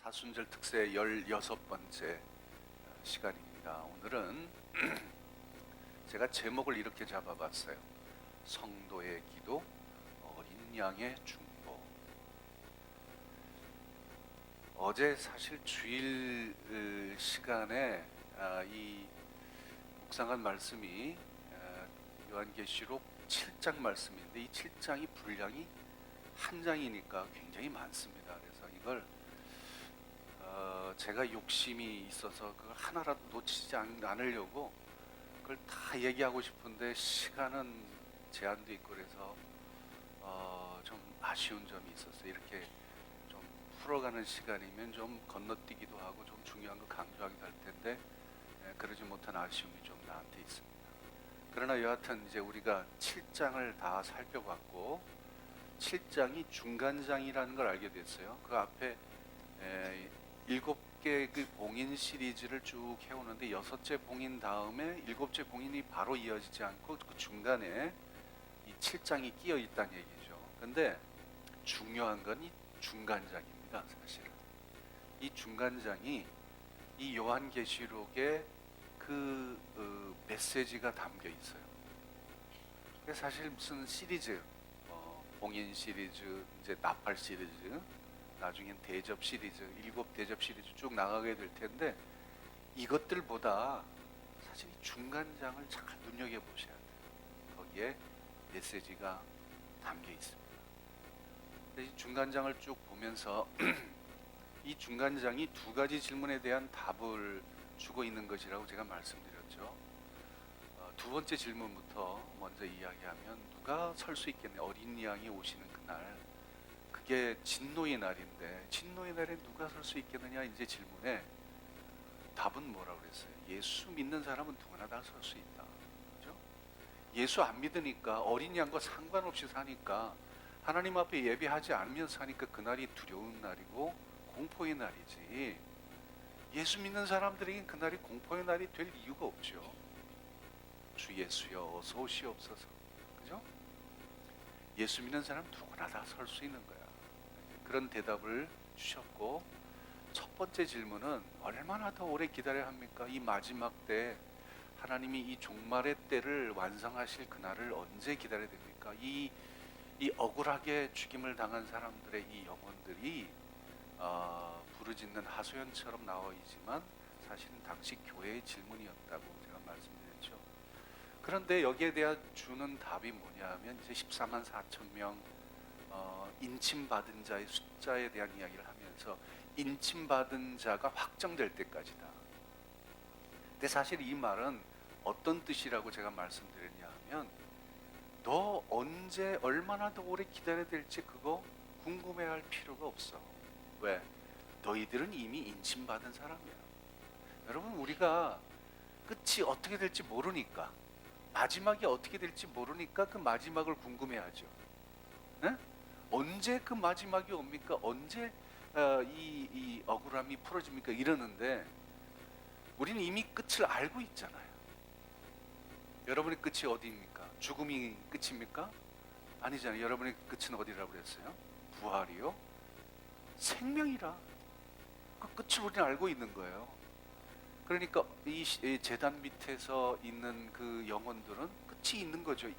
사순절 특세 16번째 시간입니다. 오늘은 제가 제목을 이렇게 잡아봤어요. 성도의 기도, 어린 양의 중보. 어제 사실 주일 시간에 이 묵상한 말씀이 요한계시록 7장 말씀인데, 이 7장이 분량이 한 장이니까 굉장히 많습니다. 그래서 이걸 제가 욕심이 있어서 그걸 하나라도 놓치지 않으려고 그걸 다 얘기하고 싶은데 시간은 제한도 있고 그래서 좀 아쉬운 점이 있었어요. 이렇게 좀 풀어가는 시간이면 좀 건너뛰기도 하고 좀 중요한 거 강조하기도 할 텐데 그러지 못한 아쉬움이 좀 나한테 있습니다. 그러나 여하튼 이제 우리가 7장을 다 살펴봤고 7장이 중간장이라는 걸 알게 됐어요. 그 앞에 7개 그 봉인 시리즈를 쭉 해오는데 6째 봉인 다음에 7째 봉인이 바로 이어지지 않고 그 중간에 이 7장이 끼어 있다는 얘기죠. 근데 중요한 건 이 중간장입니다. 사실은 이 중간장이 이 요한계시록에 그 메시지가 담겨 있어요. 사실 무슨 시리즈, 봉인 시리즈, 이제 나팔 시리즈, 나중엔 대접 시리즈, 7대접 시리즈 쭉 나가게 될 텐데 이것들보다 사실 이 중간장을 잘 눈여겨보셔야 돼요. 거기에 메시지가 담겨 있습니다. 이 중간장을 쭉 보면서 이 중간장이 두 가지 질문에 대한 답을 주고 있는 것이라고 제가 말씀드렸죠. 두 번째 질문부터 먼저 이야기하면 누가 설 수 있겠네. 어린 양이 오시는 그날, 그게 진노의 날인데 진노의 날에 누가 설 수 있겠느냐 이제 질문에 답은 뭐라고 그랬어요? 예수 믿는 사람은 누구나 다 설 수 있다. 그죠? 예수 안 믿으니까 어린 양과 상관없이 사니까 하나님 앞에 예배하지 않으면 사니까 그날이 두려운 날이고 공포의 날이지, 예수 믿는 사람들에겐 그날이 공포의 날이 될 이유가 없죠. 주 예수여 어서 오시옵소서. 그죠? 예수 믿는 사람 누구나 다 설 수 있는 거야. 그런 대답을 주셨고, 첫 번째 질문은 얼마나 더 오래 기다려야 합니까? 이 마지막 때 하나님이 이 종말의 때를 완성하실 그날을 언제 기다려야 됩니까? 이 억울하게 죽임을 당한 사람들의 이 영혼들이 부르짖는 하소연처럼 나와 있지만 사실은 당시 교회의 질문이었다고 제가 말씀드렸죠. 그런데 여기에 대한 주는 답이 뭐냐 하면 이제 14만 4천 명 인침받은 자의 숫자에 대한 이야기를 하면서 인침받은 자가 확정될 때까지다. 근데 사실 이 말은 어떤 뜻이라고 제가 말씀드렸냐 하면, 너 언제 얼마나 더 오래 기다려야 될지 그거 궁금해할 필요가 없어. 왜? 너희들은 이미 인침받은 사람이야. 여러분, 우리가 끝이 어떻게 될지 모르니까, 마지막이 어떻게 될지 모르니까 그 마지막을 궁금해하죠. 네? 언제 그 마지막이 옵니까? 언제 이 억울함이 풀어집니까? 이러는데 우리는 이미 끝을 알고 있잖아요. 여러분의 끝이 어디입니까? 죽음이 끝입니까? 아니잖아요. 여러분의 끝은 어디라고 그랬어요? 부활이요? 생명이라. 그 끝을 우리는 알고 있는 거예요. 그러니까 이 제단 밑에서 있는 그 영혼들은 끝이 있는 거죠.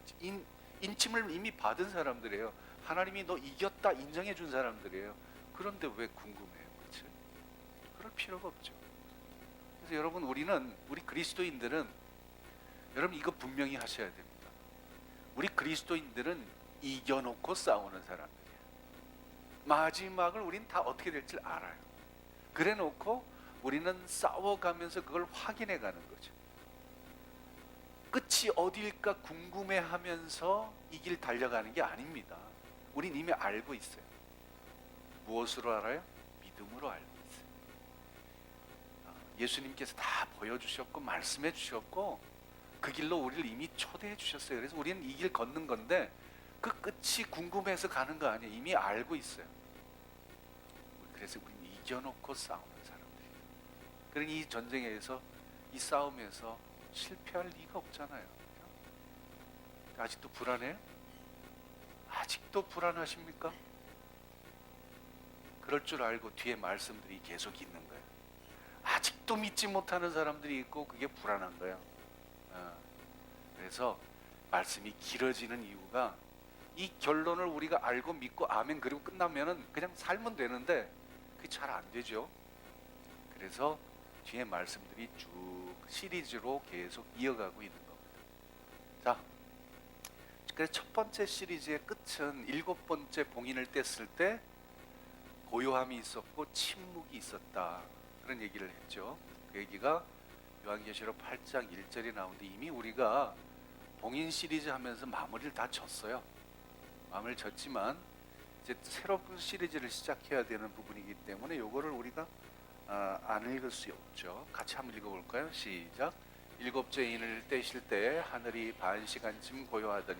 인침을 이미 받은 사람들이에요. 하나님이 너 이겼다 인정해 준 사람들이에요. 그런데 왜 궁금해요? 그렇죠? 그럴 필요가 없죠. 그래서 여러분, 우리 그리스도인들은, 여러분 이거 분명히 하셔야 됩니다. 우리 그리스도인들은 이겨놓고 싸우는 사람들이에요. 마지막을 우린 다 어떻게 될지 알아요. 그래 놓고 우리는 싸워가면서 그걸 확인해 가는 거죠. 끝이 어딜까 궁금해하면서 이 길 달려가는 게 아닙니다. 우린 이미 알고 있어요. 무엇으로 알아요? 믿음으로 알고 있어요. 예수님께서 다 보여주셨고 말씀해 주셨고 그 길로 우리를 이미 초대해 주셨어요. 그래서 우리는 이 길 걷는 건데 그 끝이 궁금해서 가는 거 아니에요. 이미 알고 있어요. 그래서 우리는 이겨놓고 싸우는 사람들이에요. 그러니 이 전쟁에서, 이 싸움에서 실패할 리가 없잖아요. 아직도 불안해요? 아직도 불안하십니까? 그럴 줄 알고 뒤에 말씀들이 계속 있는 거예요. 아직도 믿지 못하는 사람들이 있고 그게 불안한 거예요. 그래서 말씀이 길어지는 이유가 이 결론을 우리가 알고 믿고 아멘 그리고 끝나면은 그냥 살면 되는데 그게 잘 안 되죠. 그래서 뒤에 말씀들이 쭉 시리즈로 계속 이어가고 있는 겁니다. 자, 그래서 첫 번째 시리즈의 끝은 7번째 봉인을 뗐을 때 고요함이 있었고 침묵이 있었다, 그런 얘기를 했죠. 그 얘기가 요한계시록 8장 1절에 나오는데 이미 우리가 봉인 시리즈 하면서 마무리를 다 졌어요. 마무리를 졌지만 이제 새로운 시리즈를 시작해야 되는 부분이기 때문에 요거를 우리가 안 읽을 수 없죠. 같이 한번 읽어볼까요? 시작. 일곱째 인을 떼실 때 하늘이 반 시간쯤 고요하더니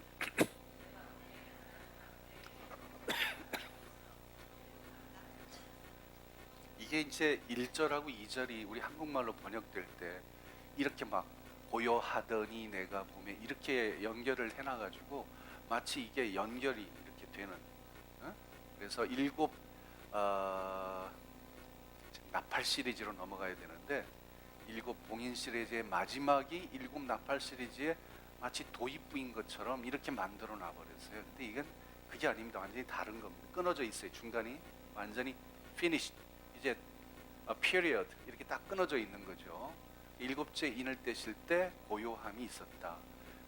이게 이제 1절하고 2절이 우리 한국말로 번역될 때 이렇게 막 고요하더니 내가 보면 이렇게 연결을 해놔가지고 마치 이게 연결이 이렇게 되는, 그래서 나팔 시리즈로 넘어가야 되는데 일곱 봉인 시리즈의 마지막이 일곱 나팔 시리즈의 마치 도입부인 것처럼 이렇게 만들어 놔버렸어요. 근데 이건 그게 아닙니다. 완전히 다른 겁니다. 끊어져 있어요. 중간이 완전히 finished, 이제 period 이렇게 딱 끊어져 있는 거죠. 일곱째 인을 떼실 때 고요함이 있었다.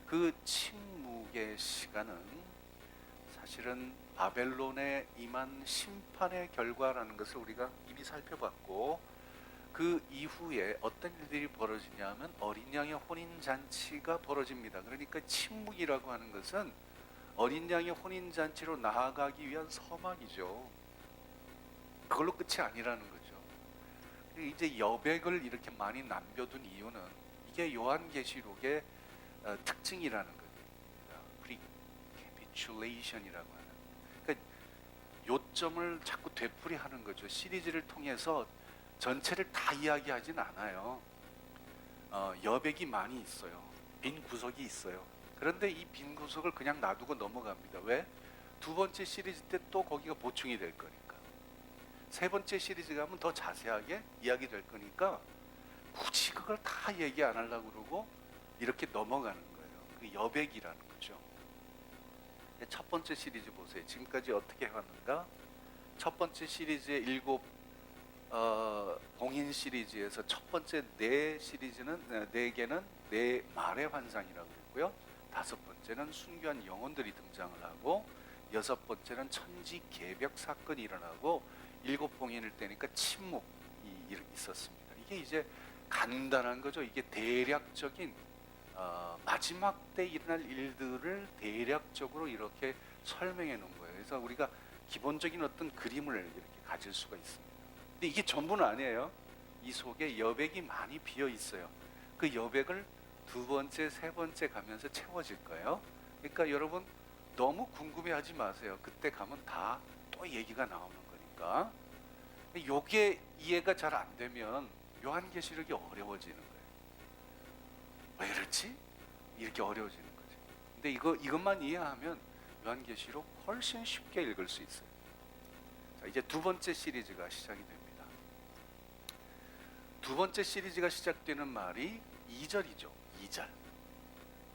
그 침묵의 시간은 사실은 바벨론에 임한 심판의 결과라는 것을 우리가 이미 살펴봤고, 그 이후에 어떤 일들이 벌어지냐면 어린 양의 혼인 잔치가 벌어집니다. 그러니까 침묵이라고 하는 것은 어린 양의 혼인 잔치로 나아가기 위한 서막이죠. 그걸로 끝이 아니라는 거죠. 이제 여백을 이렇게 많이 남겨둔 이유는 이게 요한계시록의 특징이라는 겁니다. Recapitulation이라고 하는. 그러니까 요점을 자꾸 되풀이하는 거죠. 시리즈를 통해서 전체를 다 이야기하진 않아요. 여백이 많이 있어요. 빈 구석이 있어요. 그런데 이 빈 구석을 그냥 놔두고 넘어갑니다. 왜? 두 번째 시리즈 때 또 거기가 보충이 될 거니까. 세 번째 시리즈 가면 더 자세하게 이야기 될 거니까 굳이 그걸 다 얘기 안 하려고 그러고 이렇게 넘어가는 거예요. 그 여백이라는 거죠. 첫 번째 시리즈 보세요. 지금까지 어떻게 해왔는가? 첫 번째 시리즈의 봉인 시리즈에서 첫 번째 네 개는 네 말의 환상이라고 했고요. 다섯 번째는 순교한 영혼들이 등장을 하고, 여섯 번째는 천지 개벽 사건이 일어나고, 일곱 봉인을 떼니까 침묵이 있었습니다. 이게 이제 간단한 거죠. 이게 대략적인 마지막 때 일어날 일들을 대략적으로 이렇게 설명해 놓은 거예요. 그래서 우리가 기본적인 어떤 그림을 이렇게 가질 수가 있습니다. 근데 이게 전부는 아니에요. 이 속에 여백이 많이 비어 있어요. 그 여백을 두 번째, 세 번째 가면서 채워질 거예요. 그러니까 여러분 너무 궁금해하지 마세요. 그때 가면 다 또 얘기가 나오는 거니까. 요게 이해가 잘 안 되면 요한계시록이 어려워지는 거예요. 왜 그렇지? 이렇게 어려워지는 거죠. 근데 이것만 이해하면 요한계시록 훨씬 쉽게 읽을 수 있어요. 자, 이제 두 번째 시리즈가 시작이 됩니다. 두 번째 시리즈가 시작되는 말이 2절이죠. 2절.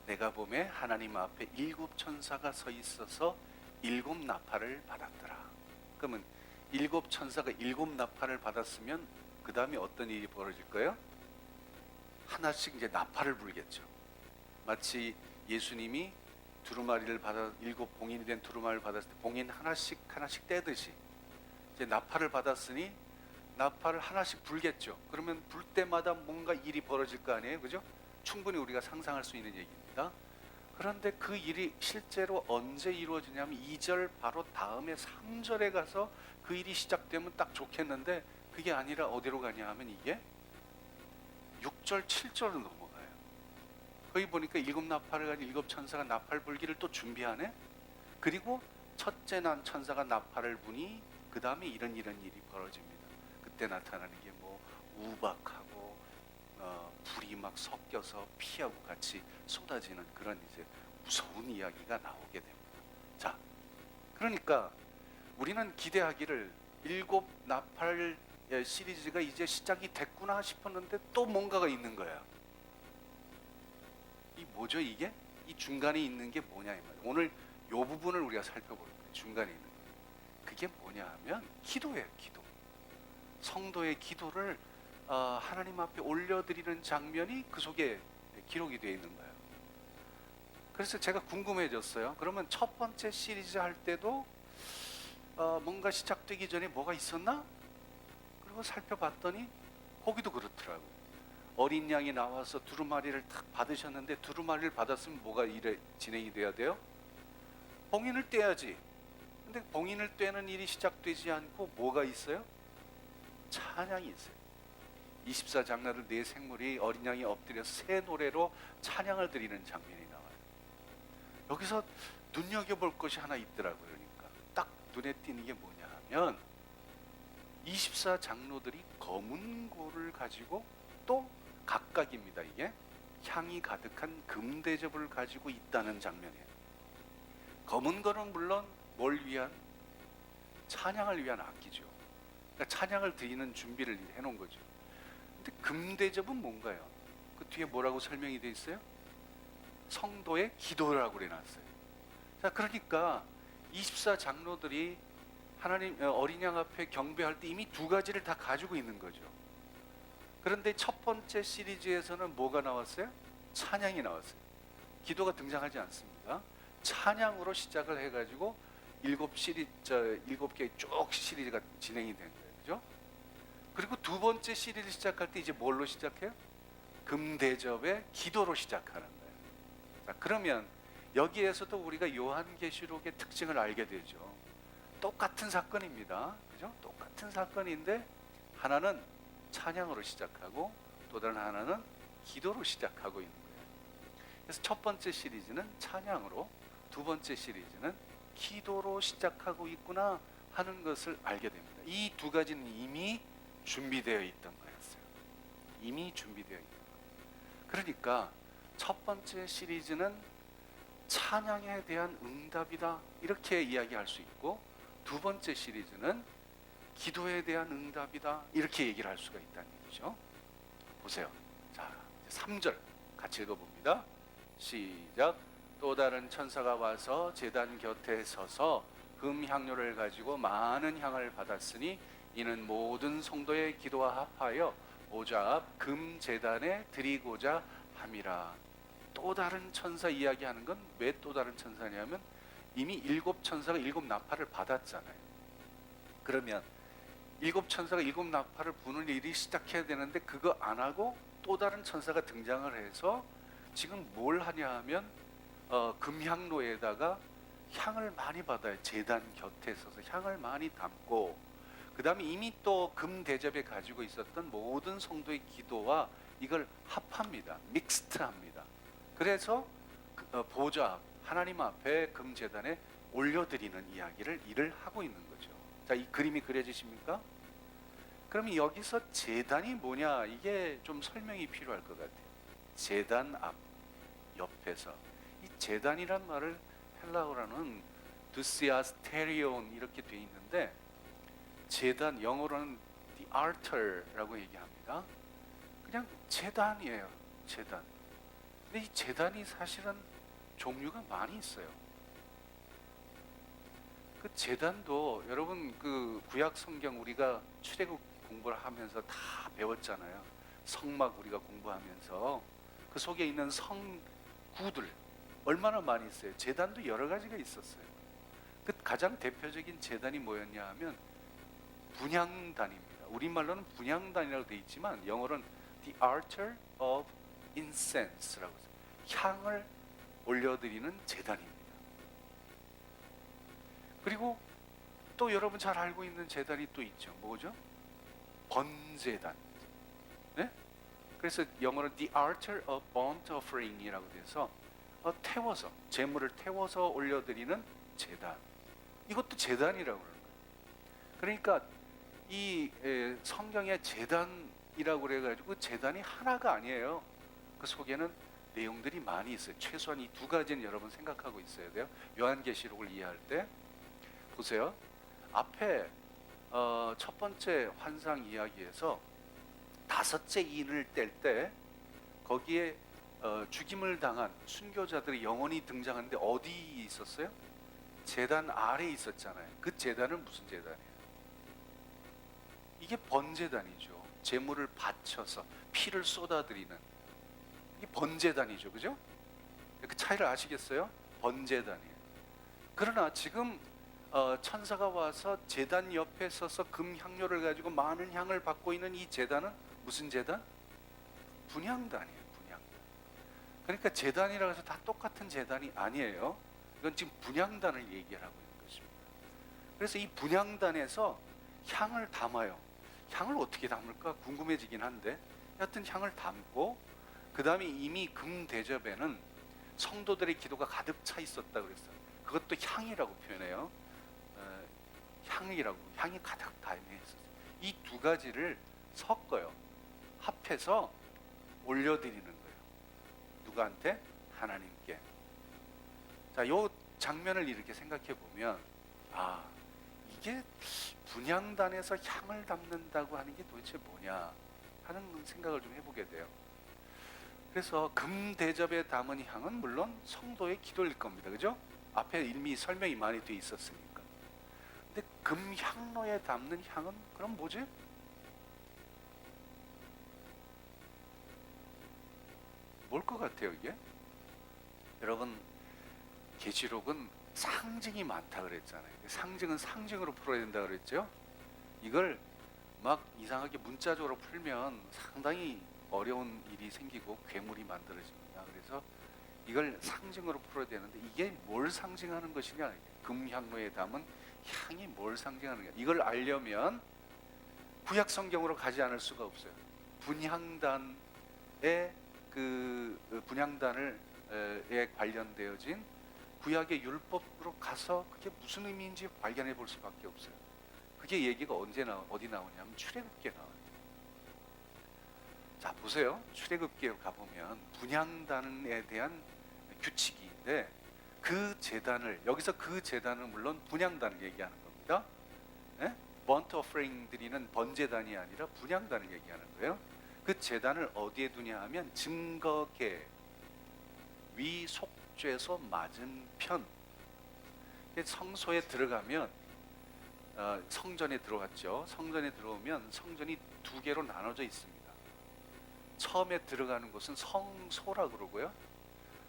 내가 보매 하나님 앞에 일곱 천사가 서 있어서 일곱 나팔을 받았더라. 그러면 일곱 천사가 일곱 나팔을 받았으면 그 다음에 어떤 일이 벌어질 거예요? 하나씩 이제 나팔을 불겠죠. 마치 예수님이 두루마리를 받아 일곱 봉인이 된 두루마리를 받았을 때 봉인 하나씩 떼듯이 이제 나팔을 받았으니 나팔을 하나씩 불겠죠. 그러면 불 때마다 뭔가 일이 벌어질 거 아니에요, 그죠? 충분히 우리가 상상할 수 있는 얘기입니다. 그런데 그 일이 실제로 언제 이루어지냐면 2절 바로 다음에 3절에 가서 그 일이 시작되면 딱 좋겠는데 그게 아니라 어디로 가냐 하면 이게 6절, 7절로 넘어가요. 거기 보니까 일곱 나팔을 가진 일곱 천사가 나팔 불기를 또 준비하네. 그리고 첫째 난 천사가 나팔을 부니 그 다음에 이런 일이 벌어집니다. 그때 나타나는 게 뭐 우박하고 불이 막 섞여서 피하고 같이 쏟아지는 그런 이제 무서운 이야기가 나오게 됩니다. 자, 그러니까 우리는 기대하기를 일곱 나팔 시리즈가 이제 시작이 됐구나 싶었는데 또 뭔가가 있는 거야. 이 뭐죠 이게? 이 중간에 있는 게 뭐냐 이 말이야. 오늘 이 부분을 우리가 살펴볼 거예요. 중간에 있는 거. 그게 뭐냐 하면 기도예요. 기도. 성도의 기도를 하나님 앞에 올려드리는 장면이 그 속에 기록이 되어 있는 거예요. 그래서 제가 궁금해졌어요. 그러면 첫 번째 시리즈 할 때도 뭔가 시작되기 전에 뭐가 있었나? 그리고 살펴봤더니 거기도 그렇더라고요. 어린 양이 나와서 두루마리를 탁 받으셨는데 두루마리를 받았으면 뭐가 진행이 돼야 돼요? 봉인을 떼야지. 근데 봉인을 떼는 일이 시작되지 않고 뭐가 있어요? 찬양이 있어요. 24장로들 네 생물이 어린 양이 엎드려서 새 노래로 찬양을 드리는 장면이 나와요. 여기서 눈여겨볼 것이 하나 있더라고요. 그러니까 딱 눈에 띄는 게 뭐냐 하면 24장로들이 검은 고를 가지고 또 각각입니다. 이게 향이 가득한 금대접을 가지고 있다는 장면이에요. 검은 거는 물론 뭘 위한? 찬양을 위한 악기죠. 그러니까 찬양을 드리는 준비를 해놓은 거죠. 근데 금대접은 뭔가요? 그 뒤에 뭐라고 설명이 되어 있어요? 성도의 기도라고 그래놨어요. 자, 그러니까 24장로들이 하나님 어린 양 앞에 경배할 때 이미 두 가지를 다 가지고 있는 거죠. 그런데 첫 번째 시리즈에서는 뭐가 나왔어요? 찬양이 나왔어요. 기도가 등장하지 않습니다. 찬양으로 시작을 해가지고 일곱 개의 쭉 시리즈가 진행이 된 거예요. 그죠? 그리고 두 번째 시리즈 시작할 때 이제 뭘로 시작해요? 금대접의 기도로 시작하는 거예요. 자, 그러면 여기에서도 우리가 요한계시록의 특징을 알게 되죠. 똑같은 사건입니다. 그죠? 똑같은 사건인데 하나는 찬양으로 시작하고 또 다른 하나는 기도로 시작하고 있는 거예요. 그래서 첫 번째 시리즈는 찬양으로, 두 번째 시리즈는 기도로 시작하고 있구나 하는 것을 알게 됩니다. 이 두 가지는 이미 준비되어 있던 거였어요. 이미 준비되어 있던 거예요. 그러니까 첫 번째 시리즈는 찬양에 대한 응답이다 이렇게 이야기할 수 있고, 두 번째 시리즈는 기도에 대한 응답이다 이렇게 얘기를 할 수가 있다는 얘기죠. 보세요. 자, 3절 같이 읽어봅니다. 시작. 또 다른 천사가 와서 제단 곁에 서서 금향료를 가지고 많은 향을 받았으니 이는 모든 성도의 기도와 합하여 보좌 앞 금제단에 드리고자 함이라. 또 다른 천사 이야기하는 건 왜 또 다른 천사냐면 이미 일곱 천사가 일곱 나팔을 받았잖아요. 그러면 일곱 천사가 일곱 나팔을 부는 일이 시작해야 되는데 그거 안 하고 또 다른 천사가 등장을 해서 지금 뭘 하냐 하면 금향로에다가 향을 많이 받아요. 제단 곁에 서서 향을 많이 담고, 그 다음에 이미 또 금대접에 가지고 있었던 모든 성도의 기도와 이걸 합합니다. 믹스트합니다. 그래서 보좌 하나님 앞에 금제단에 올려드리는 일을 하고 있는 거죠. 자, 이 그림이 그려지십니까? 그러면 여기서 제단이 뭐냐, 이게 좀 설명이 필요할 것 같아요. 제단 앞 옆에서 이 제단이란 말을 헬라어로는 두시아스테리온 이렇게 돼 있는데, 제단 영어로는 the altar라고 얘기합니다. 그냥 제단이에요. 제단. 근데 이 제단이 사실은 종류가 많이 있어요. 그 제단도 여러분 그 구약 성경 우리가 출애굽 공부를 하면서 다 배웠잖아요. 성막 우리가 공부하면서 그 속에 있는 성구들 얼마나 많이 있어요. 제단도 여러 가지가 있었어요. 그 가장 대표적인 제단이 뭐였냐 하면 분향단입니다. 우리말로는 분향단이라고 되어 있지만 영어로는 the altar of incense라고 해서 향을 올려드리는 제단입니다. 그리고 또 여러분 잘 알고 있는 제단이 또 있죠. 뭐죠? 번제단. 네? 그래서 영어로는 the altar of burnt offering이라고 돼서 태워서 제물을 태워서 올려드리는 제단. 이것도 제단이라고 그러는 거예요. 그러니까 이 성경의 제단이라고 그래가지고 제단이 하나가 아니에요. 그 속에는 내용들이 많이 있어요. 최소한 이 두 가지는 여러분 생각하고 있어야 돼요. 요한계시록을 이해할 때 보세요. 앞에 첫 번째 환상 이야기에서 다섯째 인을 뗄 때 거기에 죽임을 당한 순교자들의 영혼이 등장하는데 어디 있었어요? 제단 아래 있었잖아요. 그 제단은 무슨 제단이에요? 이게 번제단이죠. 제물을 바쳐서 피를 쏟아들이는 이게 번제단이죠, 그죠? 그 차이를 아시겠어요? 번제단이에요. 그러나 지금 천사가 와서 제단 옆에 서서 금향료를 가지고 많은 향을 받고 있는 이 제단은 무슨 제단? 분향단이에요. 분향단. 그러니까 제단이라고 해서 다 똑같은 제단이 아니에요. 이건 지금 분향단을 얘기하고 있는 것입니다. 그래서 이 분향단에서 향을 담아요. 향을 어떻게 담을까 궁금해지긴 한데 여하튼 향을 담고 그 다음에 이미 금대접에는 성도들의 기도가 가득 차 있었다 그랬어요. 그것도 향이라고 표현해요. 향이 가득 다 있었어요. 이 두 가지를 섞어요. 합해서 올려드리는 거예요. 누구한테? 하나님께. 자, 요 장면을 이렇게 생각해 보면 이게 분향단에서 향을 담는다고 하는 게 도대체 뭐냐 하는 생각을 좀 해보게 돼요. 그래서 금대접에 담은 향은 물론 성도의 기도일 겁니다. 그죠? 앞에 이미 설명이 많이 돼 있었으니까. 근데 금향로에 담는 향은 그럼 뭐지? 뭘 것 같아요 이게? 여러분 계시록은 상징이 많다 그랬잖아요. 상징은 상징으로 풀어야 된다 그랬죠? 이걸 막 이상하게 문자적으로 풀면 상당히 어려운 일이 생기고 괴물이 만들어집니다. 그래서 이걸 상징으로 풀어야 되는데 이게 뭘 상징하는 것이냐? 금향로에 담은 향이 뭘 상징하느냐? 이걸 알려면 구약 성경으로 가지 않을 수가 없어요. 분향단의 분향단에 관련되어진 구약의 율법으로 가서 그게 무슨 의미인지 발견해 볼 수밖에 없어요. 그게 얘기가 어디 나오냐면 출애굽기에 나와요. 자 보세요. 출애굽기에 가보면 분향단에 대한 규칙인데 그 제단을 여기서 그 제단은 물론 분향단을 얘기하는 겁니다. 번트 오퍼링 드리는 번제단이 아니라 분향단을 얘기하는 거예요. 그 제단을 어디에 두냐 하면 증거계 위 속죄소 맞은편. 성소에 들어가면 성전에 들어갔죠. 성전에 들어오면 성전이 두 개로 나눠져 있습니다. 처음에 들어가는 곳은 성소라 그러고요.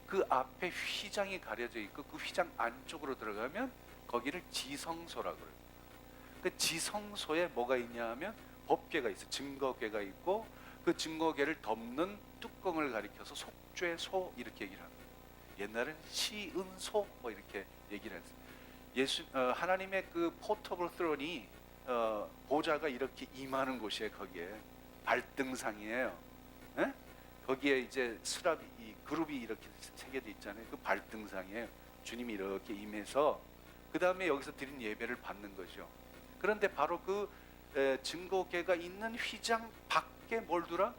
그 앞에 휘장이 가려져 있고 그 휘장 안쪽으로 들어가면 거기를 지성소라 그래요. 그 지성소에 뭐가 있냐 하면 법궤가 있어. 증거궤가 있고 그 증거궤를 덮는 뚜껑을 가리켜서 속죄소 이렇게 얘기를 합니다. 옛날엔 시은소 뭐 이렇게 얘기를 했어요. 하나님의 그 포터블 스론이 보좌가 이렇게 임하는 곳이에요. 거기에 발등상이에요. 에? 거기에 이제 스랍이 그룹이 이렇게 새겨져 있잖아요. 그 발등상이에요. 주님이 이렇게 임해서 그 다음에 여기서 드린 예배를 받는 거죠. 그런데 바로 그 증거궤가 있는 휘장 밖에 뭘 두라?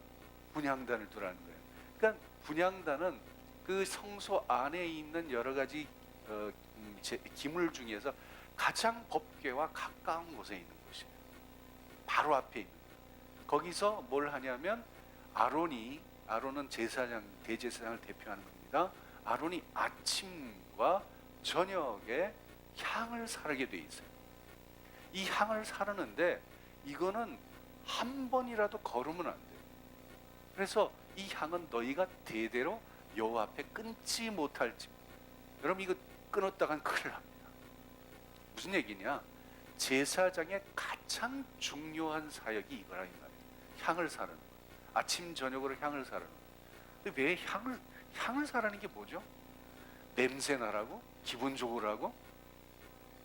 분향단을 두라는 거예요. 그러니까 분향단은 그 성소 안에 있는 여러 가지 기물 중에서 가장 법궤와 가까운 곳에 있는 곳이에요. 바로 앞에 있는 거예요. 거기서 뭘 하냐면 아론은 제사장, 대제사장을 대표하는 겁니다. 아론이 아침과 저녁에 향을 사르게 돼 있어요. 이 향을 사르는데 이거는 한 번이라도 거르면 안 돼요. 그래서 이 향은 너희가 대대로 여호와 앞에 끊지 못할지. 여러분 이거 끊었다간 큰일 납니다. 무슨 얘기냐? 제사장의 가장 중요한 사역이 이거라 이 말이에요. 향을 사르는 거. 아침 저녁으로 향을 사르는 거. 근데 왜 향을 사르는 게 뭐죠? 냄새 나라고? 기분 좋으라고?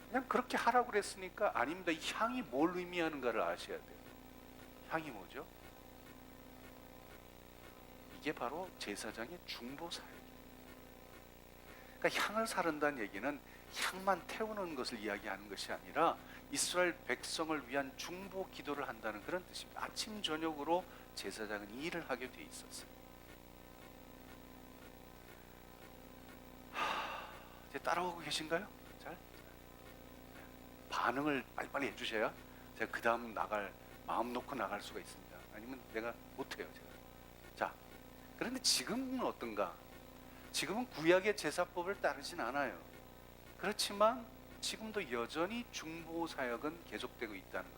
그냥 그렇게 하라고 그랬으니까 아닙니다. 이 향이 뭘 의미하는가를 아셔야 돼요. 향이 뭐죠? 이게 바로 제사장의 중보 사역이에요. 그러니까 향을 사른다는 얘기는 향만 태우는 것을 이야기하는 것이 아니라 이스라엘 백성을 위한 중보 기도를 한다는 그런 뜻입니다. 아침 저녁으로 제사장은 이 일을 하게 돼 있었어요. 이제 따라오고 계신가요? 잘? 반응을 빨리빨리 해주셔야 제가 그 다음 나갈 마음 놓고 나갈 수가 있습니다. 아니면 내가 못해요 제가. 자, 그런데 지금은 어떤가? 지금은 구약의 제사법을 따르진 않아요. 그렇지만 지금도 여전히 중보 사역은 계속되고 있다는 거.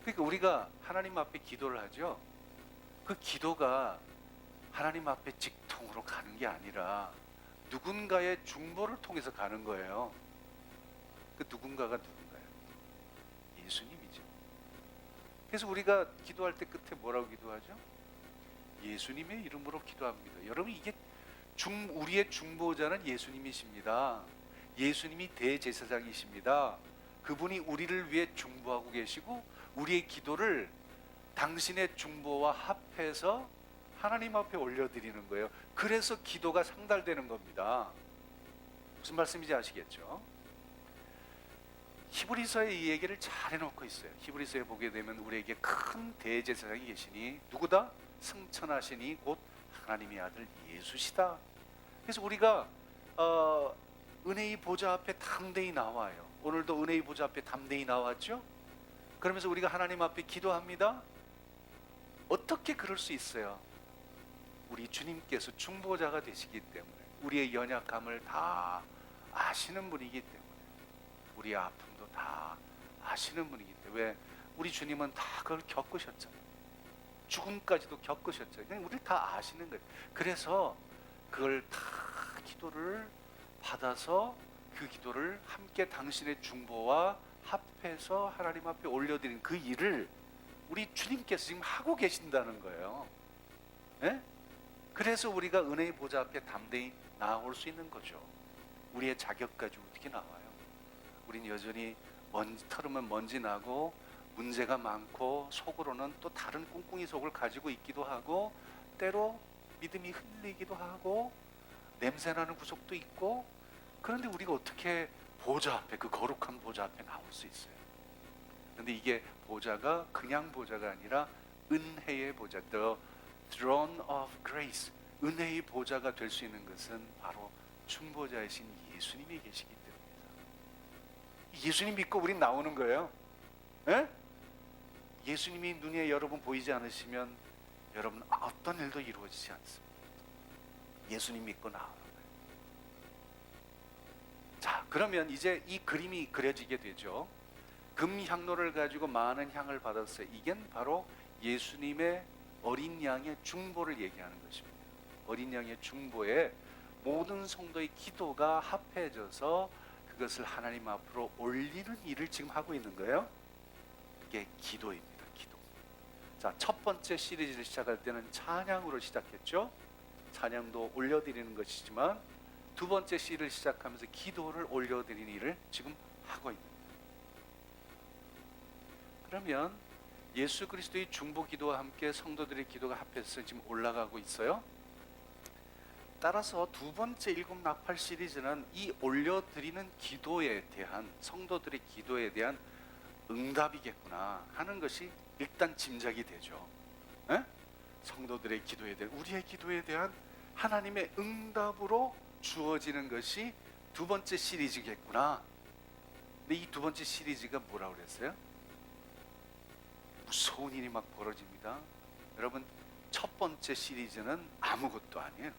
그러니까 우리가 하나님 앞에 기도를 하죠. 그 기도가 하나님 앞에 직통으로 가는 게 아니라 누군가의 중보를 통해서 가는 거예요. 그 누군가가 누군가요? 예수님이죠. 그래서 우리가 기도할 때 끝에 뭐라고 기도하죠? 예수님의 이름으로 기도합니다. 여러분, 이게 우리의 중보자는 예수님이십니다. 예수님이 대제사장이십니다. 그분이 우리를 위해 중보하고 계시고 우리의 기도를 당신의 중보와 합해서 하나님 앞에 올려드리는 거예요. 그래서 기도가 상달되는 겁니다. 무슨 말씀인지 아시겠죠? 히브리서에 이 얘기를 잘 해놓고 있어요. 히브리서에 보게 되면 우리에게 큰 대제사장이 계시니 누구다? 승천하시니 곧 하나님의 아들 예수시다. 그래서 우리가 은혜의 보좌 앞에 담대히 나와요. 오늘도 은혜의 보좌 앞에 담대히 나왔죠? 그러면서 우리가 하나님 앞에 기도합니다. 어떻게 그럴 수 있어요? 우리 주님께서 중보자가 되시기 때문에, 우리의 연약함을 다 아시는 분이기 때문에, 우리의 아픔도 다 아시는 분이기 때문에. 왜? 우리 주님은 다 그걸 겪으셨잖아요. 죽음까지도 겪으셨잖아요. 그냥 우리를 다 아시는 거예요. 그래서 그걸 다 기도를 받아서 그 기도를 함께 당신의 중보와 합해서 하나님 앞에 올려드린 그 일을 우리 주님께서 지금 하고 계신다는 거예요. 예? 그래서 우리가 은혜의 보좌 앞에 담대히 나아올 수 있는 거죠. 우리의 자격 가지고 어떻게 나와요? 우린 여전히 털으면 먼지 나고 문제가 많고 속으로는 또 다른 꿍꿍이 속을 가지고 있기도 하고 때로 믿음이 흔들리기도 하고 냄새나는 구석도 있고. 그런데 우리가 어떻게 보좌 앞에, 그 거룩한 보좌 앞에 나올 수 있어요? 그런데 이게 보좌가 그냥 보좌가 아니라 은혜의 보좌, The Throne of Grace, 은혜의 보좌가 될 수 있는 것은 바로 중보자이신 예수님이 계시기 때문입니다. 예수님 믿고 우린 나오는 거예요. 에? 예수님이 눈에 여러분 보이지 않으시면 여러분 어떤 일도 이루어지지 않습니다. 예수님 믿고 나오는 거예요. 자, 그러면 이제 이 그림이 그려지게 되죠. 금향로를 가지고 많은 향을 받았어요. 이게 바로 예수님의 어린 양의 중보를 얘기하는 것입니다. 어린 양의 중보에 모든 성도의 기도가 합해져서 그것을 하나님 앞으로 올리는 일을 지금 하고 있는 거예요. 그게 기도입니다. 기도. 자, 첫 번째 시리즈를 시작할 때는 찬양으로 시작했죠. 찬양도 올려드리는 것이지만 두 번째 시리즈를 시작하면서 기도를 올려드리는 일을 지금 하고 있는 거예요. 그러면 예수 그리스도의 중보 기도와 함께 성도들의 기도가 합해서 지금 올라가고 있어요. 따라서 두 번째 일곱 나팔 시리즈는 이 올려드리는 기도에 대한, 성도들의 기도에 대한 응답이겠구나 하는 것이 일단 짐작이 되죠. 에? 성도들의 기도에 대한, 우리의 기도에 대한 하나님의 응답으로 주어지는 것이 두 번째 시리즈겠구나. 근데 이 두 번째 시리즈가 뭐라고 그랬어요? 무서운 일이 막 벌어집니다. 여러분, 첫 번째 시리즈는 아무것도 아니에요.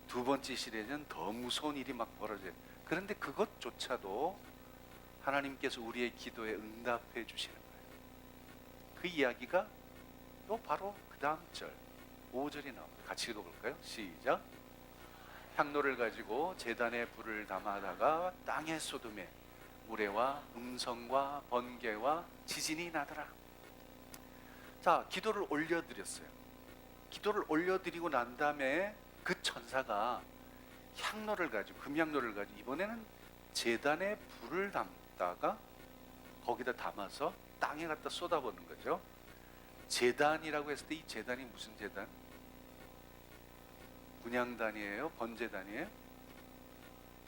두 번째 시리즈는 더 무서운 일이 막 벌어져요. 그런데 그것조차도 하나님께서 우리의 기도에 응답해 주시는 거예요. 그 이야기가 또 바로 그 다음 절 5절이 나옵니다. 같이 읽어볼까요? 시작. 향로를 가지고 제단에 불을 담아다가 땅에 쏟음에 우레와 음성과 번개와 지진이 나더라. 자, 기도를 올려드렸어요. 기도를 올려드리고 난 다음에 그 천사가 향로를 가지고, 금향로를 가지고 이번에는 제단에 불을 담다가 거기다 담아서 땅에 갖다 쏟아보는 거죠. 제단이라고 했을 때 이 제단이 무슨 제단? 분향단이에요? 번제단이에요?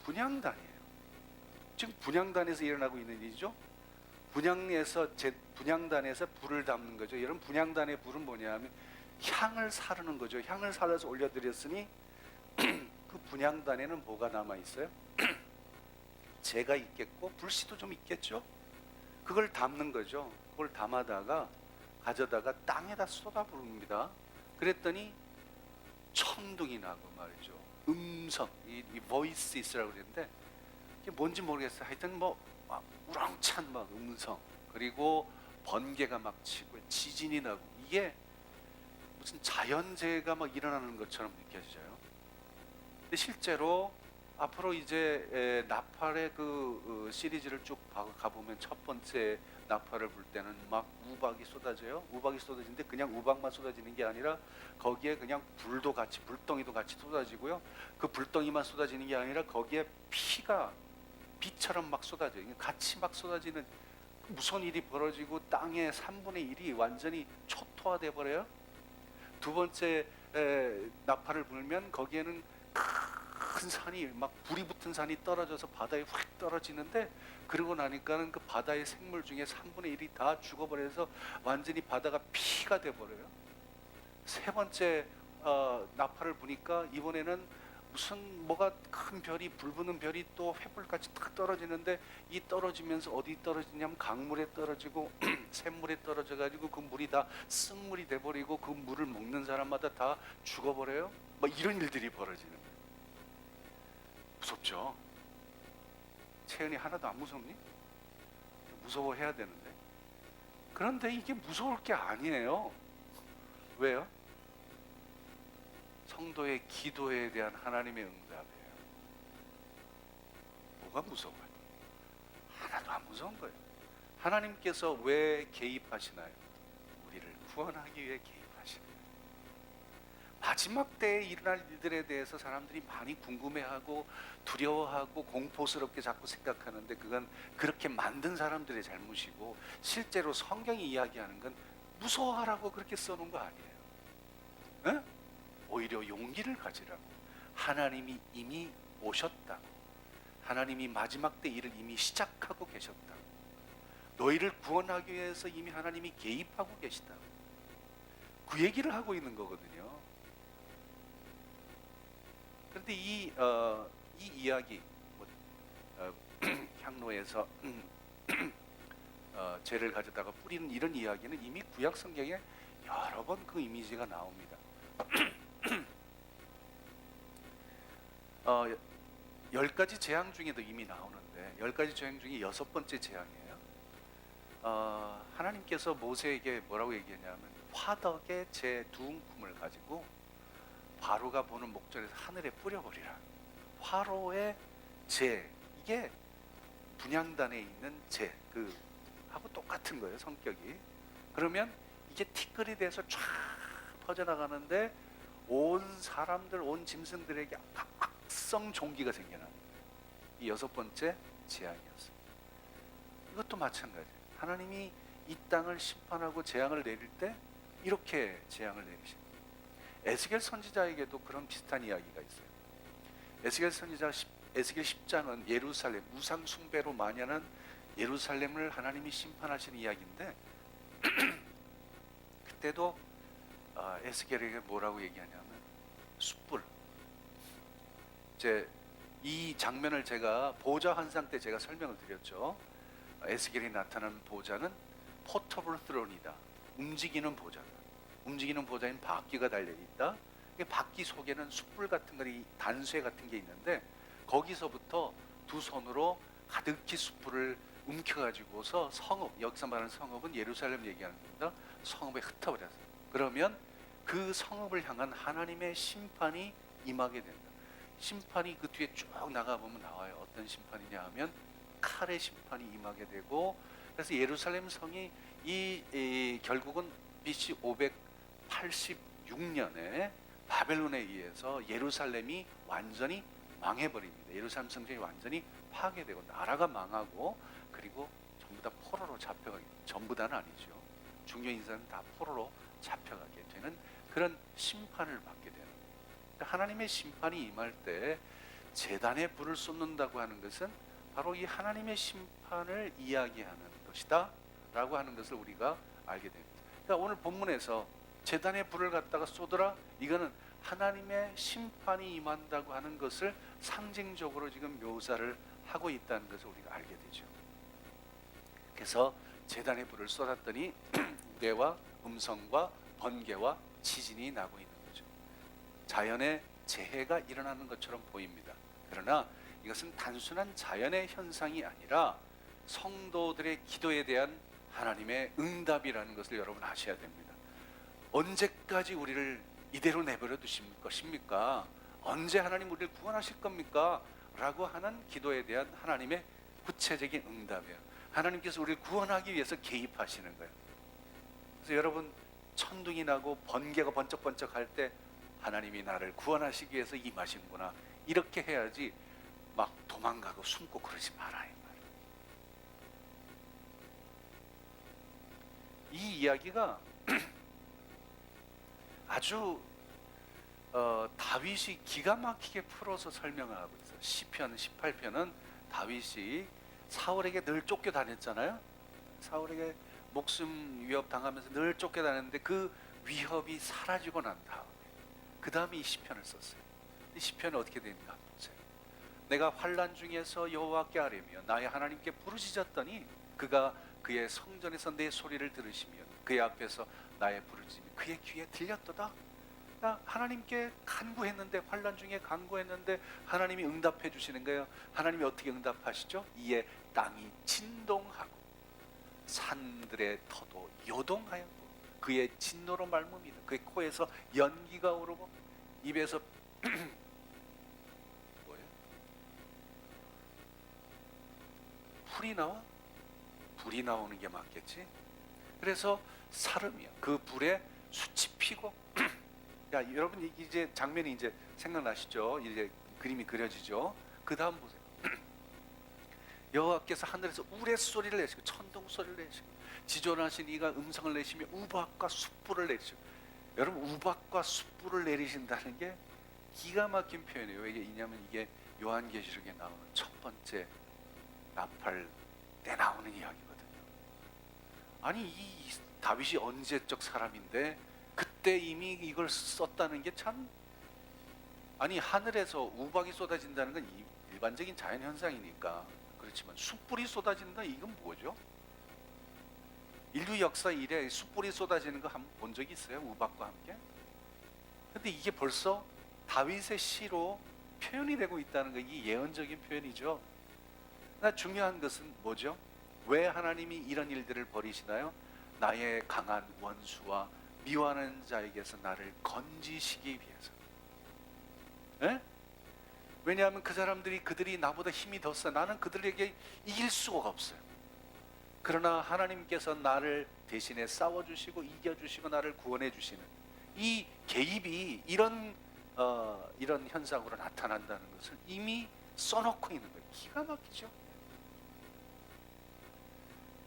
분향단이에요. 지금 분향단에서 일어나고 있는 일이죠. 분향단에서 불을 담는 거죠. 여러분, 분향단의 불은 뭐냐면 향을 사르는 거죠. 향을 살려서 올려드렸으니 그 분향단에는 뭐가 남아 있어요? 재가 있겠고 불씨도 좀 있겠죠. 그걸 담는 거죠. 그걸 담아다가 가져다가 땅에다 쏟아 부릅니다. 그랬더니 천둥이 나고 말이죠. 음성, 이 voices라고 그랬는데 이게 뭔지 모르겠어요. 하여튼 뭐 우렁찬 막 음성, 그리고 번개가 막 치고 지진이 나고, 이게 무슨 자연재해가 막 일어나는 것처럼 느껴져요. 근데 실제로 앞으로 이제 나팔의 그 시리즈를 쭉 가보면 첫 번째 나팔을 불 때는 막 우박이 쏟아져요. 우박이 쏟아지는데 그냥 우박만 쏟아지는 게 아니라 거기에 그냥 불도 같이, 불덩이도 같이 쏟아지고요. 그 불덩이만 쏟아지는 게 아니라 거기에 피가 비처럼 막 쏟아져요. 같이 막 쏟아지는 무서운 일이 벌어지고 땅의 3분의 1이 완전히 초토화돼 버려요. 두 번째 나팔을 불면 거기에는 큰 산이, 막 불이 붙은 산이 떨어져서 바다에 확 떨어지는데, 그러고 나니까는 그 바다의 생물 중에 3분의 1이 다 죽어버려서 완전히 바다가 피가 돼버려요. 세 번째 나팔을 부니까 이번에는 무슨 뭐가 큰 별이, 불 붙는 별이 또 횃불같이 탁 떨어지는데, 이 떨어지면서 어디 떨어지냐면 강물에 떨어지고 샘물에 떨어져 가지고 그 물이 다 쓱물이 돼버리고 그 물을 먹는 사람마다 다 죽어버려요. 막 이런 일들이 벌어지는 거예요. 무섭죠? 채연이 하나도 안 무섭니? 무서워해야 되는데. 그런데 이게 무서울 게 아니에요. 왜요? 성도의 기도에 대한 하나님의 응답이에요. 뭐가 무서워요? 하나도 안 무서운 거예요. 하나님께서 왜 개입하시나요? 우리를 구원하기 위해 개입하시나요? 마지막 때에 일어날 일들에 대해서 사람들이 많이 궁금해하고 두려워하고 공포스럽게 자꾸 생각하는데, 그건 그렇게 만든 사람들의 잘못이고, 실제로 성경이 이야기하는 건 무서워하라고 그렇게 써놓은 거 아니에요. 에? 오히려 용기를 가지라고. 하나님이 이미 오셨다고. 하나님이 마지막 때 일을 이미 시작하고 계셨다고. 너희를 구원하기 위해서 이미 하나님이 개입하고 계시다고. 그 얘기를 하고 있는 거거든요. 그런데 이 이야기, 향로에서 죄를 가져다가 뿌리는 이런 이야기는 이미 구약 성경에 여러 번 그 이미지가 나옵니다. 10가지 재앙 중에도 이미 나오는데, 10가지 재앙 중에 6번째 재앙이에요. 하나님께서 모세에게 뭐라고 얘기했냐면, 화덕의 제 두 움큼을 가지고 바로가 보는 목전에서 하늘에 뿌려버리라. 화로의 재, 이게 분향단에 있는 재, 그 하고 똑같은 거예요, 성격이. 그러면 이게 티끌이 돼서 쫙 퍼져나가는데 온 사람들, 온 짐승들에게 악성 종기가 생겨납니다. 이 6번째 재앙이었습니다. 이것도 마찬가지예요. 하나님이 이 땅을 심판하고 재앙을 내릴 때 이렇게 재앙을 내리십니다. 에스겔 선지자에게도 그런 비슷한 이야기가 있어요. 에스겔 선지자 에스겔 10장은 예루살렘, 우상 숭배로 만연한 예루살렘을 하나님이 심판하시는 이야기인데, 그때도 에스겔에게 뭐라고 얘기하냐면 숯불. 이제 이 장면을 제가 보좌 환상 때 제가 설명을 드렸죠. 에스겔이 나타나는 보좌는 포터블 스론이다. 움직이는 보좌다. 움직이는 보좌엔 바퀴가 달려 있다. 바퀴 속에는 숯불 같은 거, 단쇠 같은 게 있는데, 거기서부터 두 손으로 가득히 숯불을 움켜가지고서 성읍, 여기서 말하는 성읍은 예루살렘 얘기하는 겁니다. 성읍에 흩어버렸어요. 그러면 그 성읍을 향한 하나님의 심판이 임하게 된다. 심판이 그 뒤에 쭉 나가보면 나와요. 어떤 심판이냐 하면 칼의 심판이 임하게 되고, 그래서 예루살렘 성이 결국은 BC 586년에 바벨론에 의해서 예루살렘이 완전히 망해버립니다. 예루살렘 성전이 완전히 파괴되고 나라가 망하고, 그리고 전부 다 포로로 잡혀가게, 전부 다는 아니죠. 중요한 인사는 다 포로로 잡혀가게 되는 그런 심판을 받게 되는 거예요. 그러니까 하나님의 심판이 임할 때 제단에 불을 쏟는다고 하는 것은 바로 이 하나님의 심판을 이야기하는 것이다 라고 하는 것을 우리가 알게 됩니다. 그러니까 오늘 본문에서 제단에 불을 갖다가 쏟으라, 이거는 하나님의 심판이 임한다고 하는 것을 상징적으로 지금 묘사를 하고 있다는 것을 우리가 알게 되죠. 그래서 제단의 불을 쏟았더니 뇌와 음성과 번개와 지진이 나고 있는 거죠. 자연의 재해가 일어나는 것처럼 보입니다. 그러나 이것은 단순한 자연의 현상이 아니라 성도들의 기도에 대한 하나님의 응답이라는 것을 여러분 아셔야 됩니다. 언제까지 우리를 이대로 내버려 두실 것입니까? 언제 하나님 우리를 구원하실 겁니까? 라고 하는 기도에 대한 하나님의 구체적인 응답이에요. 하나님께서 우리를 구원하기 위해서 개입하시는 거예요. 그래서 여러분, 천둥이 나고 번개가 번쩍번쩍 할 때 하나님이 나를 구원하시기 위해서 임하신구나, 이렇게 해야지 막 도망가고 숨고 그러지 마라, 이 말이에요. 이 이야기가 아주 다윗이 기가 막히게 풀어서 설명하고 있어요. 시편 18편은 다윗이 사울에게 늘 쫓겨다녔잖아요. 사울에게 목숨 위협 당하면서 늘 쫓겨다녔는데 그 위협이 사라지고 난 다음에 그 다음에 이 시편을 썼어요. 이 시편은 어떻게 되는가 보세요. 내가 환난 중에서 여호와께 아뢰며 나의 하나님께 부르짖었더니 그가 그의 성전에서 내 소리를 들으시며 그의 앞에서 나의 부르짖음이 그의 귀에 들렸도다. 하나님께 간구했는데, 환난 중에 간구했는데 하나님이 응답해 주시는 거예요. 하나님이 어떻게 응답하시죠? 이에 땅이 진동하고 산들의 터도 요동하였고 그의 진노로 말미암아 그의 코에서 연기가 오르고 입에서 뭐예요? 불이 나오는 게 맞겠지? 그래서 사름이야. 그 불에 숯이 피고 야, 여러분 이제 장면이 이제 생각나시죠? 이제 그림이 그려지죠? 그 다음 보세요. 여호와께서 하늘에서 우레소리를 내시고 천둥 소리를 내시고 지존하신 이가 음성을 내시며 우박과 숯불을 내리시고, 여러분 우박과 숯불을 내리신다는 게 기가 막힌 표현이에요. 왜냐하면 이게 요한계시록에 나오는 첫 번째 나팔 때 나오는 이야기거든요. 아니 이 다윗이 언제적 사람인데 그때 이미 이걸 썼다는 게 참, 아니 하늘에서 우박이 쏟아진다는 건 일반적인 자연 현상이니까 그렇지만 숯불이 쏟아진다, 이건 뭐죠? 인류 역사 이래 숯불이 쏟아지는 거 한번 본 적이 있어요? 우박과 함께? 근데 이게 벌써 다윗의 시로 표현이 되고 있다는 거, 이게 예언적인 표현이죠. 그러나 중요한 것은 뭐죠? 왜 하나님이 이런 일들을 벌이시나요? 나의 강한 원수와 미워하는 자에게서 나를 건지시기 위해서. 에? 왜냐하면 그 사람들이 그들이 나보다 힘이 더 세. 나는 그들에게 이길 수가 없어요. 그러나 하나님께서 나를 대신에 싸워주시고 이겨주시고 나를 구원해주시는 이 개입이 이런 현상으로 나타난다는 것을 이미 써놓고 있는 거예요. 기가 막히죠.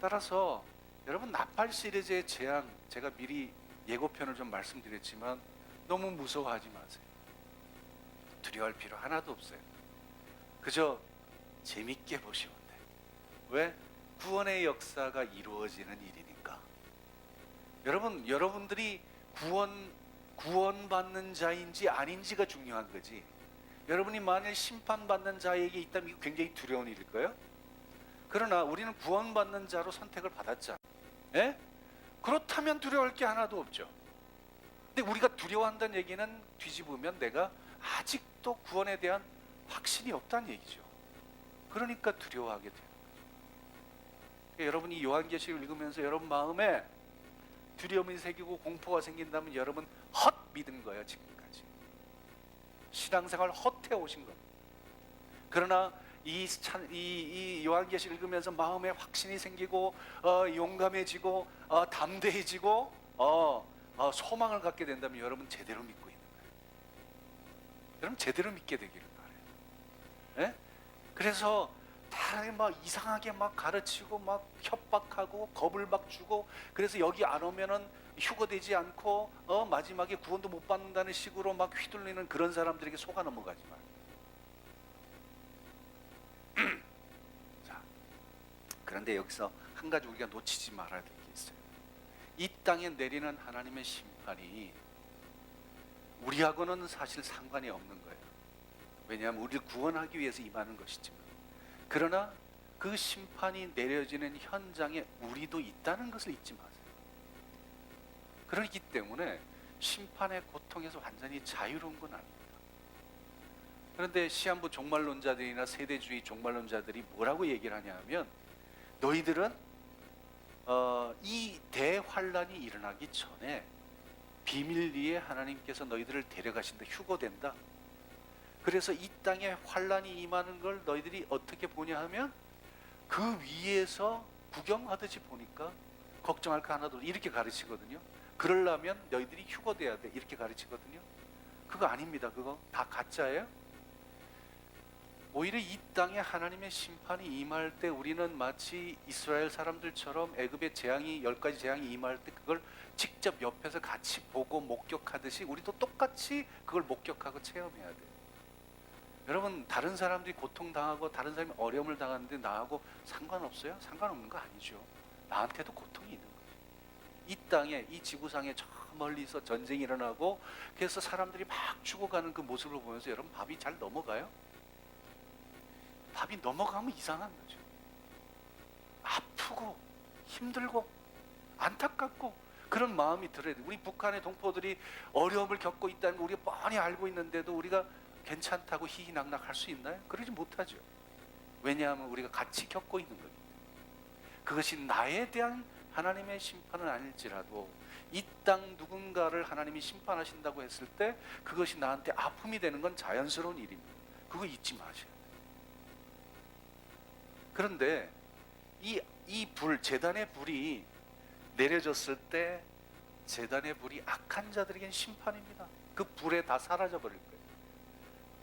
따라서 여러분, 나팔 시리즈의 재앙, 제가 미리 예고편을 좀 말씀드렸지만 너무 무서워하지 마세요. 두려워할 필요 하나도 없어요. 그저 재밌게 보시면 돼요. 왜? 구원의 역사가 이루어지는 일이니까. 여러분들이 구원받는 자인지 아닌지가 중요한 거지. 여러분이 만일 심판받는 자에게 있다면 이거 굉장히 두려운 일일 거예요. 그러나 우리는 구원받는 자로 선택을 받았잖아요. 예? 그렇다면 두려워할 게 하나도 없죠. 근데 우리가 두려워한다는 얘기는 뒤집으면 내가 아직도 구원에 대한 확신이 없다는 얘기죠. 그러니까 두려워하게 돼요. 그러니까 여러분이 요한계시를 읽으면서 여러분 마음에 두려움이 생기고 공포가 생긴다면 여러분 헛 믿은 거예요. 지금까지 신앙생활 헛해 오신 겁니다. 그러나 이 요한계시 읽으면서 마음에 확신이 생기고 용감해지고 담대해지고 소망을 갖게 된다면 여러분 제대로 믿고 있는 거예요. 여러분 제대로 믿게 되기를 바라요. 예? 그래서 다들 막 이상하게 막 가르치고 막 협박하고 겁을 막 주고, 그래서 여기 안 오면은 휴거되지 않고 마지막에 구원도 못 받는다는 식으로 막 휘둘리는 그런 사람들에게 속아 넘어가지 마요. 자, 그런데 여기서 한 가지 우리가 놓치지 말아야 될 게 있어요. 이 땅에 내리는 하나님의 심판이 우리하고는 사실 상관이 없는 거예요. 왜냐하면 우리를 구원하기 위해서 임하는 것이지만, 그러나 그 심판이 내려지는 현장에 우리도 있다는 것을 잊지 마세요. 그렇기 때문에 심판의 고통에서 완전히 자유로운 건 아닙니다. 그런데 시한부 종말론자들이나 세대주의 종말론자들이 뭐라고 얘기를 하냐면, 너희들은 이 대환란이 일어나기 전에 비밀리에 하나님께서 너희들을 데려가신다, 휴거된다. 그래서 이 땅에 환란이 임하는 걸 너희들이 어떻게 보냐 하면, 그 위에서 구경하듯이 보니까 걱정할 거 하나도 없다, 이렇게 가르치거든요. 그러려면 너희들이 휴거돼야 돼, 이렇게 가르치거든요. 그거 아닙니다. 그거 다 가짜예요. 오히려 이 땅에 하나님의 심판이 임할 때 우리는 마치 이스라엘 사람들처럼 애굽의 재앙이 10가지 재앙이 임할 때 그걸 직접 옆에서 같이 보고 목격하듯이 우리도 똑같이 그걸 목격하고 체험해야 돼요. 여러분, 다른 사람들이 고통당하고 다른 사람이 어려움을 당하는데 나하고 상관없어요? 상관없는 거 아니죠. 나한테도 고통이 있는 거죠. 이 땅에, 이 지구상에 저 멀리서 전쟁이 일어나고 그래서 사람들이 막 죽어가는 그 모습을 보면서 여러분, 밥이 잘 넘어가요? 밥이 넘어가면 이상한 거죠. 아프고 힘들고 안타깝고 그런 마음이 들어야 돼요. 우리 북한의 동포들이 어려움을 겪고 있다는 거 우리가 뻔히 알고 있는데도 우리가 괜찮다고 희희낙낙 할 수 있나요? 그러지 못하죠. 왜냐하면 우리가 같이 겪고 있는 거기 때문에. 그것이 나에 대한 하나님의 심판은 아닐지라도 이 땅 누군가를 하나님이 심판하신다고 했을 때 그것이 나한테 아픔이 되는 건 자연스러운 일입니다. 그거 잊지 마셔야 돼요. 그런데 이 불, 재단의 불이 내려졌을 때 재단의 불이 악한 자들에겐 심판입니다. 그 불에 다 사라져 버릴 거예요.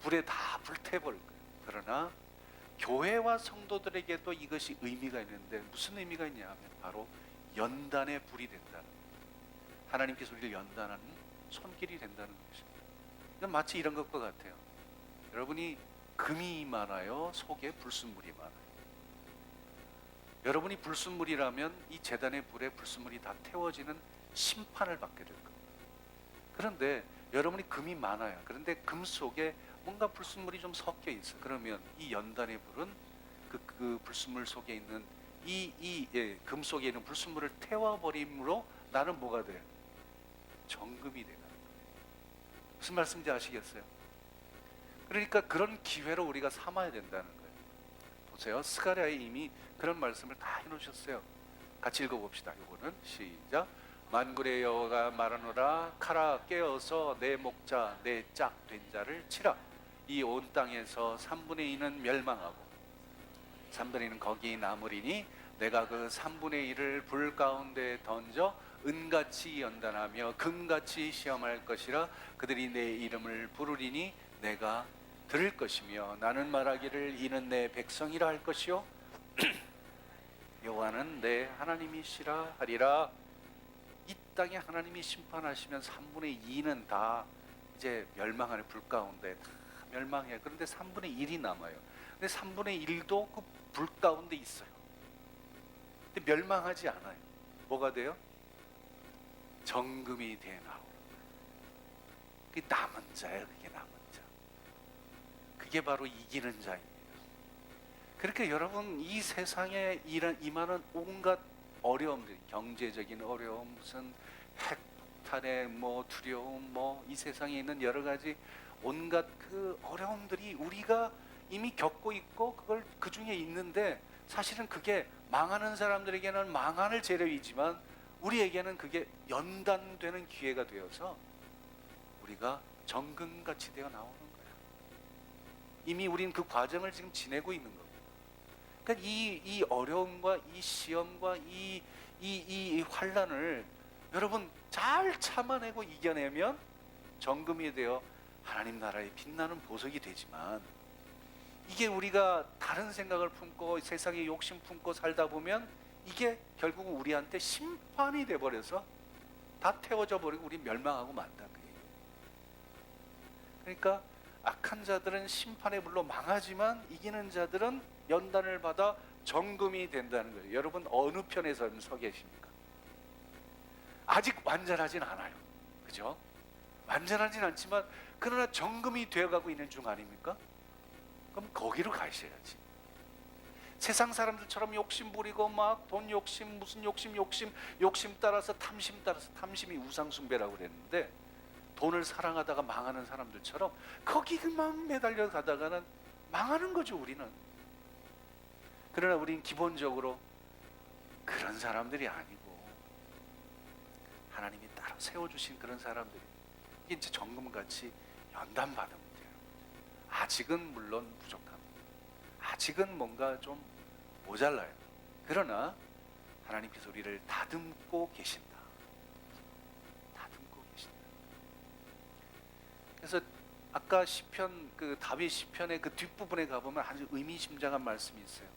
불에 다 불태버릴 거예요. 그러나 교회와 성도들에게도 이것이 의미가 있는데, 무슨 의미가 있냐 하면 바로 연단의 불이 된다는 거예요. 하나님께서 우리를 연단하는 손길이 된다는 것입니다. 마치 이런 것과 같아요. 여러분이 금이 많아요, 속에 불순물이 많아요. 여러분이 불순물이라면 이 제단의 불에 불순물이 다 태워지는 심판을 받게 될 겁니다. 그런데 여러분이 금이 많아요. 그런데 금 속에 뭔가 불순물이 좀 섞여 있어. 그러면 이 연단의 불은 그 불순물 속에 있는 금 속에 있는 불순물을 태워버림으로 나는 뭐가 돼? 정금이 되는 거예요. 무슨 말씀인지 아시겠어요? 그러니까 그런 기회로 우리가 삼아야 된다는 거예요. 보세요. 스가랴에 이미 그런 말씀을 다 해놓으셨어요. 같이 읽어봅시다. 이거는 시작. 만군의 여호와가 말하노라. 칼아 깨어서 내 목자 내 짝 된 자를 치라. 이 온 땅에서 3분의 2는 멸망하고 3분의 2는 거기 남으리니 내가 그 3분의 1을 불 가운데 던져 은같이 연단하며 금같이 시험할 것이라. 그들이 내 이름을 부르리니 내가 들을 것이며 나는 말하기를 이는 내 백성이라 할 것이요 여호와는 내 하나님이시라 하리라. 이 땅에 하나님이 심판하시면 3분의 2는 다 이제 멸망하는 불 가운데 다 멸망해요. 그런데 3분의 1이 남아요. 근데 3분의 1도 그 불 가운데 있어요. 근데 멸망하지 않아요. 뭐가 돼요? 정금이 돼 나오는 거예요. 그게 남은 자예요. 그게 남은 자. 그게 바로 이기는 자입니다. 그렇게 여러분, 이 세상에 임하는 온갖 어려움들, 경제적인 어려움, 무슨 핵폭탄의 두려움, 이 세상에 있는 여러 가지 온갖 그 어려움들이 우리가 이미 겪고 있고 그걸 그 중에 있는데, 사실은 그게 망하는 사람들에게는 망할 재료이지만 우리에게는 그게 연단되는 기회가 되어서 우리가 정금같이 되어 나오는 거야. 이미 우린 그 과정을 지금 지내고 있는 겁니다. 그러니까 이 어려움과 이 시험과 이 환란을 여러분 잘 참아내고 이겨내면 정금이 되어 하나님 나라의 빛나는 보석이 되지만, 이게 우리가 다른 생각을 품고 세상에 욕심 품고 살다 보면 이게 결국은 우리한테 심판이 돼버려서 다 태워져 버리고 우리 멸망하고 만다. 그러니까 악한 자들은 심판의 불로 망하지만 이기는 자들은 연단을 받아 정금이 된다는 거예요. 여러분 어느 편에 서 계십니까? 아직 완전하진 않아요. 그죠? 완전하진 않지만 그러나 정금이 되어가고 있는 중 아닙니까? 그럼 거기로 가셔야지. 세상 사람들처럼 욕심 부리고 막 돈 욕심, 무슨 욕심 따라서 탐심이 우상숭배라고 그랬는데, 돈을 사랑하다가 망하는 사람들처럼 거기만 매달려 가다가는 망하는 거죠, 우리는. 그러나 우리는 기본적으로 그런 사람들이 아니고 하나님이 따로 세워주신 그런 사람들이, 이게 이제 정금같이 연단받으면 돼요. 아직은 물론 부족합니다. 아직은 뭔가 좀 모자라요. 그러나 하나님께서 우리를 다듬고 계신다. 다듬고 계신다. 그래서 아까 시편, 그 다윗 시편의 그 뒷부분에 가보면 아주 의미심장한 말씀이 있어요.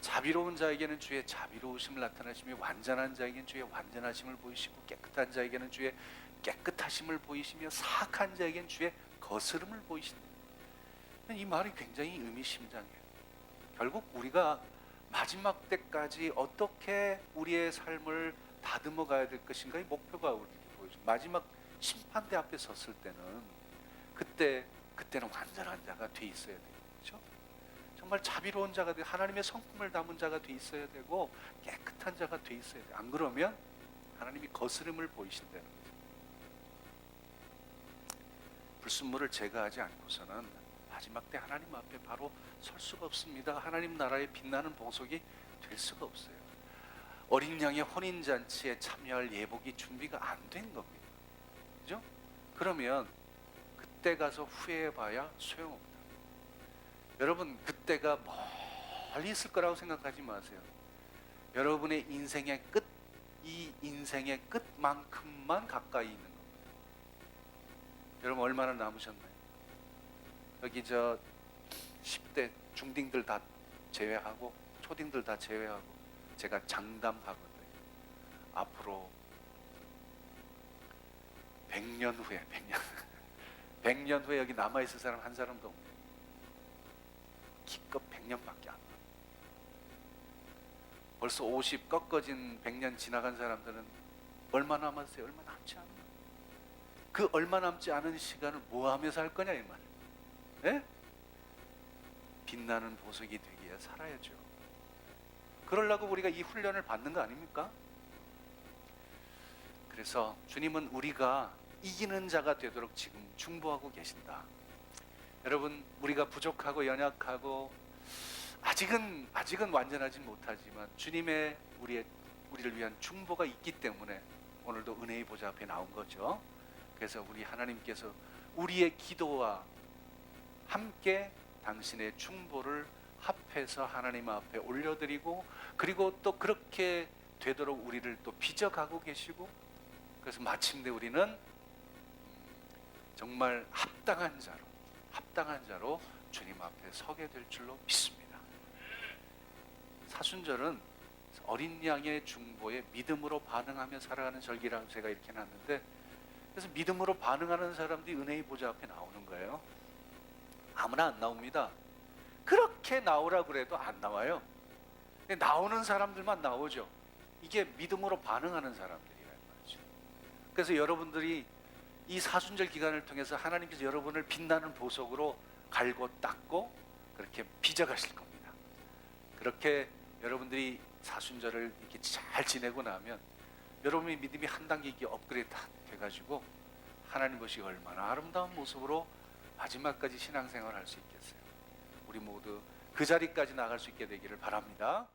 자비로운 자에게는 주의 자비로우심을 나타나시며 완전한 자에게는 주의 완전하심을 보이시고 깨끗한 자에게는 주의 깨끗하심을 보이시며 사악한 자에게는 주의 거스름을 보이신다. 이 말이 굉장히 의미심장해요. 결국 우리가 마지막 때까지 어떻게 우리의 삶을 다듬어 가야 될 것인가, 이 목표가 우리에게 보여줘. 마지막 심판대 앞에 섰을 때는 그때는 완전한 자가 돼 있어야 돼요. 그렇죠? 정말 자비로운 자가 돼, 하나님의 성품을 담은 자가 돼 있어야 되고 깨끗한 자가 돼 있어야 돼요. 안 그러면 하나님이 거스름을 보이신다는 거죠. 불순물을 제거하지 않고서는 마지막 때 하나님 앞에 바로 설 수가 없습니다. 하나님 나라의 빛나는 보석이 될 수가 없어요. 어린 양의 혼인잔치에 참여할 예복이 준비가 안 된 겁니다. 그죠? 그러면 그때 가서 후회해봐야 소용없다. 여러분, 그때가 멀리 있을 거라고 생각하지 마세요. 여러분의 인생의 끝, 이 인생의 끝만큼만 가까이 있는 겁니다. 여러분 얼마나 남으셨나요? 여기 저 10대 중딩들 다 제외하고 초딩들 다 제외하고 제가 장담하거든요. 앞으로 100년 후에 100년 후에 여기 남아있을 사람 한 사람도 없네요. 기껏 100년밖에 안 돼요. 벌써 50 꺾어진 100년 지나간 사람들은 얼마 남았어요? 얼마 남지 않아요. 그 얼마 남지 않은 시간을 뭐 하며 살 거냐, 이 말이에요. 네? 빛나는 보석이 되기 위해 살아야죠. 그러려고 우리가 이 훈련을 받는 거 아닙니까? 그래서 주님은 우리가 이기는 자가 되도록 지금 중보하고 계신다. 여러분, 우리가 부족하고 연약하고 아직은 완전하지 못하지만 주님의 우리를 위한 중보가 있기 때문에 오늘도 은혜의 보좌 앞에 나온 거죠. 그래서 우리 하나님께서 우리의 기도와 함께 당신의 중보를 합해서 하나님 앞에 올려드리고, 그리고 또 그렇게 되도록 우리를 또 빚어가고 계시고, 그래서 마침내 우리는 정말 합당한 자로 주님 앞에 서게 될 줄로 믿습니다. 사순절은 어린 양의 중보에 믿음으로 반응하며 살아가는 절기라고 제가 이렇게 해놨는데, 그래서 믿음으로 반응하는 사람들이 은혜의 보좌 앞에 나오는 거예요. 아무나 안 나옵니다. 그렇게 나오라 그래도 안 나와요. 근데 나오는 사람들만 나오죠. 이게 믿음으로 반응하는 사람들이라는 말이죠. 그래서 여러분들이 이 사순절 기간을 통해서 하나님께서 여러분을 빛나는 보석으로 갈고 닦고 그렇게 빚어가실 겁니다. 그렇게 여러분들이 사순절을 이렇게 잘 지내고 나면 여러분의 믿음이 한 단계 이렇게 업그레이드 돼가지고 하나님 보시기 얼마나 아름다운 모습으로 마지막까지 신앙생활을 할 수 있겠어요. 우리 모두 그 자리까지 나갈 수 있게 되기를 바랍니다.